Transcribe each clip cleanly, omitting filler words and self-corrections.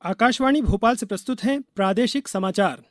आकाशवाणी भोपाल से प्रस्तुत हैं प्रादेशिक समाचार।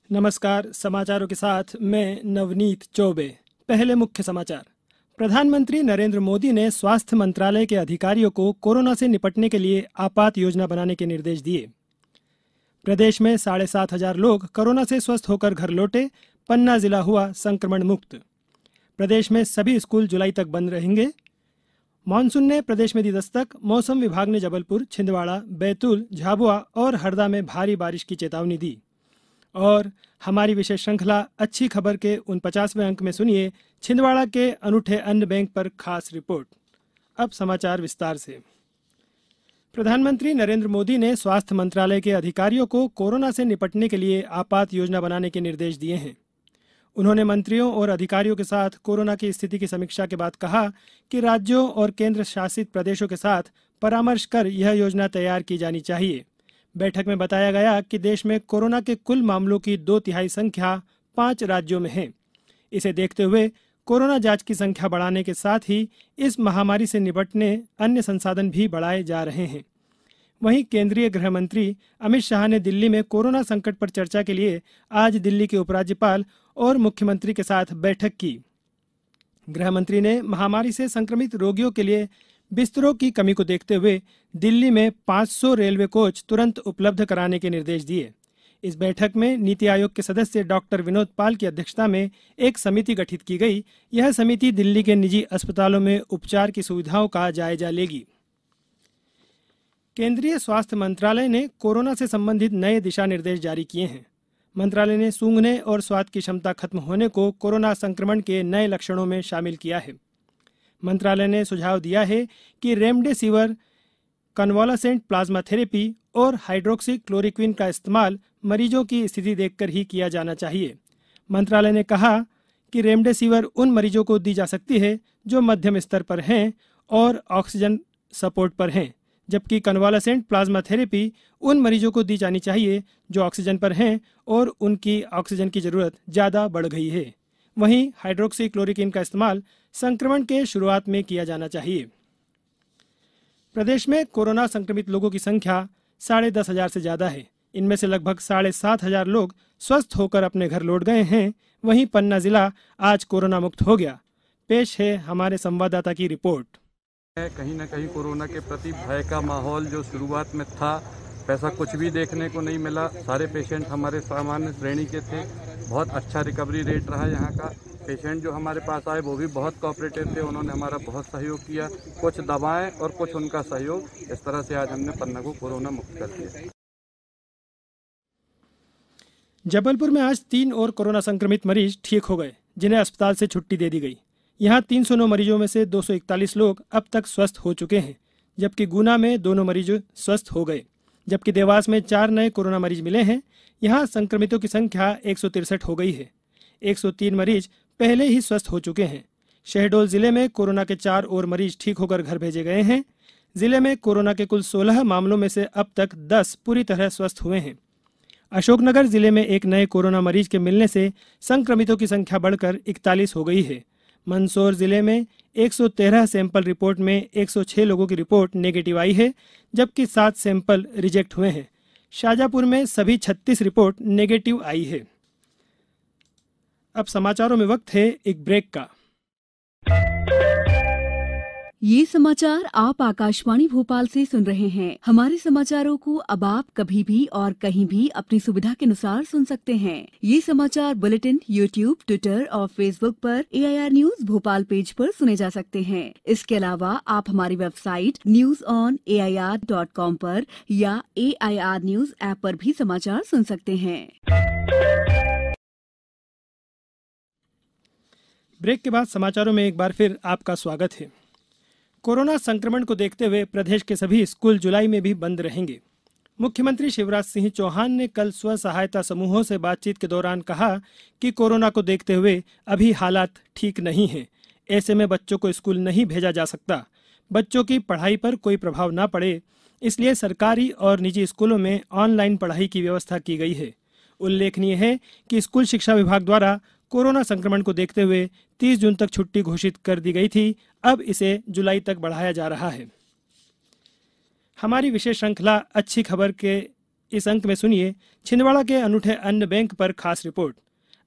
नमस्कार, समाचारों के साथ मैं नवनीत चौबे। पहले मुख्य समाचार। प्रधानमंत्री नरेंद्र मोदी ने स्वास्थ्य मंत्रालय के अधिकारियों को कोरोना से निपटने के लिए आपात योजना बनाने के निर्देश दिए। प्रदेश में 7,500 लोग कोरोना से स्वस्थ होकर घर लौटे। पन्ना जिला हुआ संक्रमण मुक्त। प्रदेश में सभी स्कूल जुलाई तक बंद रहेंगे। मानसून ने प्रदेश में दी दस्तक। मौसम विभाग ने जबलपुर, छिंदवाड़ा, बैतूल, झाबुआ और हरदा में भारी बारिश की चेतावनी दी। और हमारी विशेष श्रृंखला अच्छी खबर के 49वें अंक में सुनिए छिंदवाड़ा के अनूठे अन्न बैंक पर खास रिपोर्ट। अब समाचार विस्तार से। प्रधानमंत्री नरेंद्र मोदी ने स्वास्थ्य मंत्रालय के अधिकारियों को कोरोना से निपटने के लिए आपात योजना बनाने के निर्देश दिए हैं। उन्होंने मंत्रियों और अधिकारियों के साथ कोरोना की स्थिति की समीक्षा के बाद कहा कि राज्यों और केंद्र शासित प्रदेशों के साथ परामर्श कर यह योजना तैयार की जानी चाहिए। बैठक में बताया गया कि देश में कोरोना के कुल मामलों की 2/3 संख्या 5 राज्यों में है। इसे देखते हुए कोरोना जांच की संख्या बढ़ाने के साथ ही इस महामारी से निपटने अन्य संसाधन भी बढ़ाए जा रहे हैं। वहीं केंद्रीय गृह मंत्री अमित शाह ने दिल्ली में कोरोना संकट पर चर्चा के लिए आज दिल्ली के उपराज्यपाल और मुख्यमंत्री के साथ बैठक की। गृह मंत्री ने महामारी से संक्रमित रोगियों के लिए बिस्तरों की कमी को देखते हुए दिल्ली में 500 रेलवे कोच तुरंत उपलब्ध कराने के निर्देश दिए। इस बैठक में नीति आयोग के सदस्य डॉक्टर विनोद पाल की अध्यक्षता में एक समिति गठित की गई। यह समिति दिल्ली के निजी अस्पतालों में उपचार की सुविधाओं का जायजा लेगी। केंद्रीय स्वास्थ्य मंत्रालय ने कोरोना से संबंधित नए दिशा निर्देश जारी किए हैं। मंत्रालय ने सूंघने और स्वाद की क्षमता खत्म होने को कोरोना संक्रमण के नए लक्षणों में शामिल किया है। मंत्रालय ने सुझाव दिया है कि रेमडेसिविर, कन्वालेसेंट प्लाज्मा थेरेपी और हाइड्रोक्सी क्लोरोक्विन का इस्तेमाल मरीजों की स्थिति देखकर ही किया जाना चाहिए। मंत्रालय ने कहा कि रेमडेसिविर उन मरीजों को दी जा सकती है जो मध्यम स्तर पर हैं और ऑक्सीजन सपोर्ट पर हैं, जबकि कन्वालेसेंट प्लाज्मा थेरेपी उन मरीजों को दी जानी चाहिए जो ऑक्सीजन पर हैं और उनकी ऑक्सीजन की ज़रूरत ज़्यादा बढ़ गई है। वहीं हाइड्रोक्सी क्लोरोक्विन का इस्तेमाल संक्रमण के शुरुआत में किया जाना चाहिए। प्रदेश में कोरोना संक्रमित लोगों की संख्या 10,500 से ज़्यादा है। इनमें से लगभग 7,500 लोग स्वस्थ होकर अपने घर लौट गए हैं। वहीं पन्ना जिला आज कोरोना मुक्त हो गया। पेश है हमारे संवाददाता की रिपोर्ट। कहीं ना कहीं कोरोना के प्रति भय का माहौल जो शुरुआत में था, वैसा कुछ भी देखने को नहीं मिला। सारे पेशेंट हमारे सामान्य श्रेणी के थे। बहुत अच्छा रिकवरी रेट रहा यहाँ का। पेशेंट जो हमारे पास आए वो भी बहुत कोऑपरेटिव थे। उन्होंने हमारा बहुत सहयोग किया। कुछ दवाएं और कुछ उनका सहयोग, इस तरह से आज हमने पन्ना को कोरोना मुक्त कर दिया। जबलपुर में आज 3 और कोरोना संक्रमित मरीज ठीक हो गए, जिन्हें अस्पताल से छुट्टी दे दी गई। यहाँ 309 मरीजों में से 241 लोग अब तक स्वस्थ हो चुके हैं, जबकि गुना में दोनों मरीज स्वस्थ हो गए, जबकि देवास में 4 नए कोरोना मरीज मिले हैं। यहाँ संक्रमितों की संख्या 163 हो गई है। 103 मरीज पहले ही स्वस्थ हो चुके हैं। शहडोल जिले में कोरोना के 4 और मरीज ठीक होकर घर भेजे गए हैं। जिले में कोरोना के कुल 16 मामलों में से अब तक 10 पूरी तरह स्वस्थ हुए हैं। अशोकनगर जिले में एक नए कोरोना मरीज के मिलने से संक्रमितों की संख्या बढ़कर 41 हो गई है। मंदसौर जिले में 113 सैंपल रिपोर्ट में 106 लोगों की रिपोर्ट नेगेटिव आई है, जबकि 7 सैंपल रिजेक्ट हुए हैं। शाजापुर में सभी 36 रिपोर्ट नेगेटिव आई है। अब समाचारों में वक्त है एक ब्रेक का। ये समाचार आप आकाशवाणी भोपाल से सुन रहे हैं। हमारे समाचारों को अब आप कभी भी और कहीं भी अपनी सुविधा के अनुसार सुन सकते हैं। ये समाचार बुलेटिन यूट्यूब, ट्विटर और फेसबुक पर AIR न्यूज भोपाल पेज पर सुने जा सकते हैं। इसके अलावा आप हमारी वेबसाइट newsonair.com पर या AIR न्यूज ऐप पर भी समाचार सुन सकते हैं। ब्रेक के बाद समाचारों में एक बार फिर आपका स्वागत है। कोरोना संक्रमण को देखते हुए प्रदेश के सभी स्कूल जुलाई में भी बंद रहेंगे। मुख्यमंत्री शिवराज सिंह चौहान ने कल स्व सहायता समूहों से बातचीत के दौरान कहा कि कोरोना को देखते हुए अभी हालात ठीक नहीं हैं। ऐसे में बच्चों को स्कूल नहीं भेजा जा सकता। बच्चों की पढ़ाई पर कोई प्रभाव न पड़े, इसलिए सरकारी और निजी स्कूलों में ऑनलाइन पढ़ाई की व्यवस्था की गई है। उल्लेखनीय है कि स्कूल शिक्षा विभाग द्वारा कोरोना संक्रमण को देखते हुए 30 जून तक छुट्टी घोषित कर दी गई थी। अब इसे जुलाई तक बढ़ाया जा रहा है। हमारी विशेष श्रृंखला अच्छी खबर के इस अंक में सुनिए छिंदवाड़ा के अनूठे अन्न बैंक पर खास रिपोर्ट।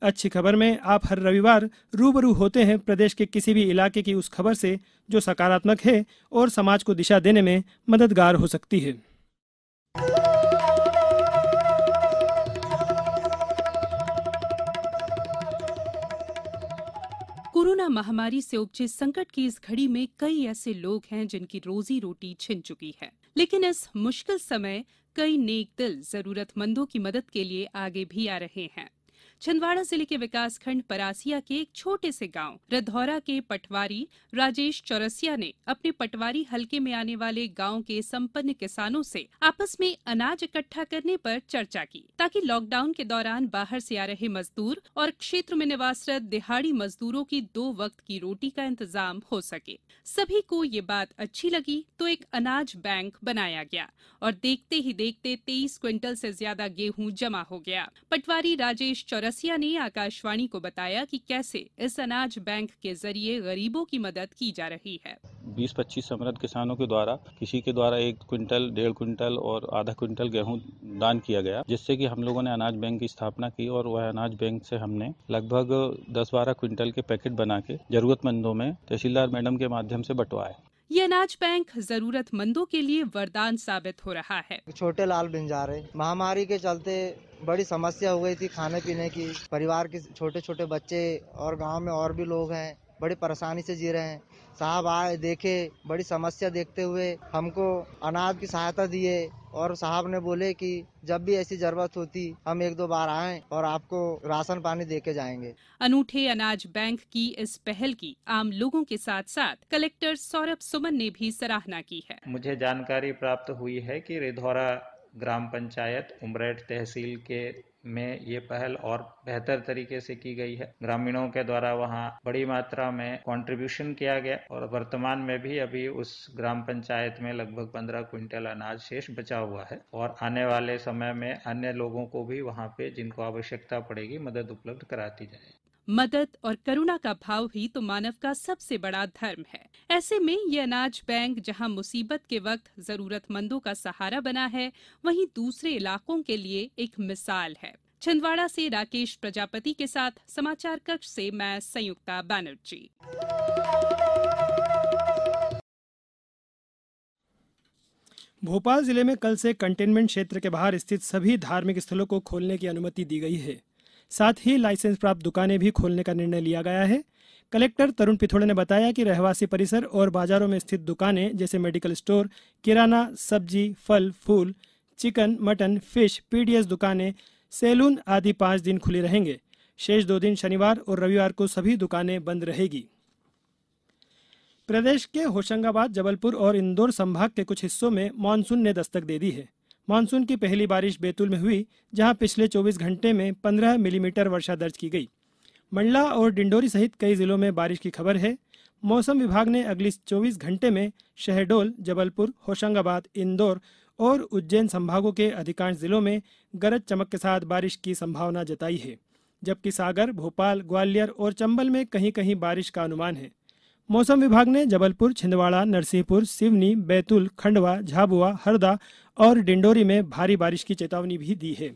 अच्छी खबर में आप हर रविवार रूबरू होते हैं प्रदेश के किसी भी इलाके की उस खबर से जो सकारात्मक है और समाज को दिशा देने में मददगार हो सकती है। कोरोना महामारी से उपजे संकट की इस घड़ी में कई ऐसे लोग हैं जिनकी रोजी रोटी छिन चुकी है, लेकिन इस मुश्किल समय कई नेक दिल जरूरतमंदों की मदद के लिए आगे भी आ रहे हैं। छिंदवाड़ा जिले के विकासखंड परासिया के एक छोटे से गांव रधौरा के पटवारी राजेश चौरसिया ने अपने पटवारी हलके में आने वाले गांव के संपन्न किसानों से आपस में अनाज इकट्ठा करने पर चर्चा की, ताकि लॉकडाउन के दौरान बाहर से आ रहे मजदूर और क्षेत्र में निवासरत दिहाड़ी मजदूरों की 2 वक्त की रोटी का इंतजाम हो सके। सभी को ये बात अच्छी लगी तो एक अनाज बैंक बनाया गया और देखते ही देखते 23 क्विंटल से ज्यादा गेहूं जमा हो गया। पटवारी राजेश चौरसिया ने आकाशवाणी को बताया कि कैसे इस अनाज बैंक के जरिए गरीबों की मदद की जा रही है। 20-25 समृद्ध किसानों के द्वारा किसी के द्वारा 1 क्विंटल, 1.5 क्विंटल और आधा क्विंटल गेहूं दान किया गया, जिससे कि हम लोगों ने अनाज बैंक की स्थापना की और वह अनाज बैंक से हमने लगभग 10-12 क्विंटल के पैकेट बना के जरूरतमंदों में तहसीलदार मैडम के माध्यम से बंटवाए। ये अनाज बैंक जरूरतमंदों के लिए वरदान साबित हो रहा है। छोटे लाल बंजारे महामारी के चलते बड़ी समस्या हो गई थी खाने पीने की। परिवार के छोटे छोटे बच्चे और गांव में और भी लोग हैं, बड़ी परेशानी से जी रहे हैं। साहब आए, देखे, बड़ी समस्या देखते हुए हमको अनाज की सहायता दिए और साहब ने बोले कि जब भी ऐसी जरूरत होती हम 1-2 बार आएं और आपको राशन पानी देके जाएंगे। अनूठे अनाज बैंक की इस पहल की आम लोगों के साथ साथ कलेक्टर सौरभ सुमन ने भी सराहना की है। मुझे जानकारी प्राप्त हुई है कि रिधौरा ग्राम पंचायत उमरेठ तहसील के में ये पहल और बेहतर तरीके से की गई है। ग्रामीणों के द्वारा वहाँ बड़ी मात्रा में कंट्रीब्यूशन किया गया और वर्तमान में भी अभी उस ग्राम पंचायत में लगभग 15 क्विंटल अनाज शेष बचा हुआ है और आने वाले समय में अन्य लोगों को भी वहाँ पे जिनको आवश्यकता पड़ेगी मदद उपलब्ध कराती जाए। मदद और करुणा का भाव भी तो मानव का सबसे बड़ा धर्म है। ऐसे में ये अनाज बैंक जहां मुसीबत के वक्त जरूरतमंदों का सहारा बना है, वहीं दूसरे इलाकों के लिए एक मिसाल है। छिंदवाड़ा से राकेश प्रजापति के साथ समाचार कक्ष से मैं संयुक्ता बनर्जी। भोपाल जिले में कल से कंटेनमेंट क्षेत्र के बाहर स्थित सभी धार्मिक स्थलों को खोलने की अनुमति दी गई है। साथ ही लाइसेंस प्राप्त दुकानें भी खोलने का निर्णय लिया गया है। कलेक्टर तरुण पिथोड़े ने बताया कि रहवासी परिसर और बाजारों में स्थित दुकानें जैसे मेडिकल स्टोर, किराना, सब्जी, फल, फूल, चिकन, मटन, फिश, पीडीएस दुकानें, सैलून आदि 5 दिन खुली रहेंगे। शेष 2 दिन शनिवार और रविवार को सभी दुकानें बंद रहेगी। प्रदेश के होशंगाबाद, जबलपुर और इंदौर संभाग के कुछ हिस्सों में मानसून ने दस्तक दे दी है। मानसून की पहली बारिश बैतूल में हुई, जहां पिछले 24 घंटे में 15 मिलीमीटर वर्षा दर्ज की गई। मंडला और डिंडोरी सहित कई जिलों में बारिश की खबर है। मौसम विभाग ने अगली 24 घंटे में शहडोल, जबलपुर, होशंगाबाद, इंदौर और उज्जैन संभागों के अधिकांश जिलों में गरज चमक के साथ बारिश की संभावना जताई है, जबकि सागर, भोपाल, ग्वालियर और चंबल में कहीं कहीं बारिश का अनुमान है। मौसम विभाग ने जबलपुर, छिंदवाड़ा, नरसिंहपुर, सिवनी, बैतूल, खंडवा, झाबुआ, हरदा और डिंडोरी में भारी बारिश की चेतावनी भी दी है।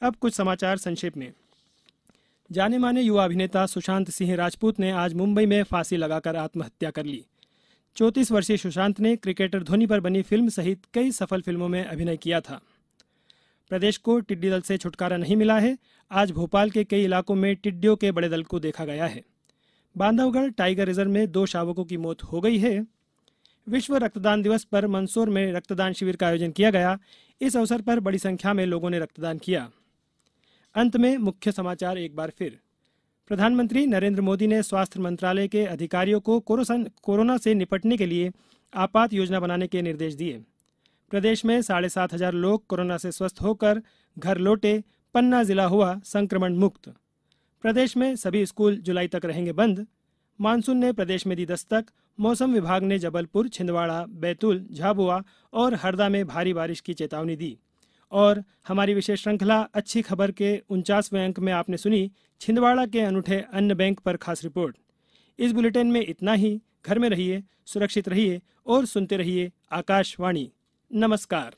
अब कुछ समाचार संक्षेप में। जाने माने युवा अभिनेता सुशांत सिंह राजपूत ने आज मुंबई में फांसी लगाकर आत्महत्या कर ली। 34 वर्षीय सुशांत ने क्रिकेटर धोनी पर बनी फिल्म सहित कई सफल फिल्मों में अभिनय किया था। प्रदेश को टिड्डी दल से छुटकारा नहीं मिला है। आज भोपाल के कई इलाकों में टिड्डियों के बड़े दल को देखा गया है। बांधवगढ़ टाइगर रिजर्व में 2 शावकों की मौत हो गई है। विश्व रक्तदान दिवस पर मंदसौर में रक्तदान शिविर का आयोजन किया गया। इस अवसर पर बड़ी संख्या में लोगों ने रक्तदान किया। अंत में मुख्य समाचार एक बार फिर। प्रधानमंत्री नरेंद्र मोदी ने स्वास्थ्य मंत्रालय के अधिकारियों को कोरोना से निपटने के लिए आपात योजना बनाने के निर्देश दिए। प्रदेश में 7,500 लोग कोरोना से स्वस्थ होकर घर लौटे। पन्ना जिला हुआ संक्रमण मुक्त। प्रदेश में सभी स्कूल जुलाई तक रहेंगे बंद। मानसून ने प्रदेश में दी दस्तक। मौसम विभाग ने जबलपुर, छिंदवाड़ा, बैतूल, झाबुआ और हरदा में भारी बारिश की चेतावनी दी। और हमारी विशेष श्रृंखला अच्छी खबर के 49वें अंक में आपने सुनी छिंदवाड़ा के अनूठे अन्न बैंक पर खास रिपोर्ट। इस बुलेटिन में इतना ही। घर में रहिए, सुरक्षित रहिए और सुनते रहिए आकाशवाणी। नमस्कार।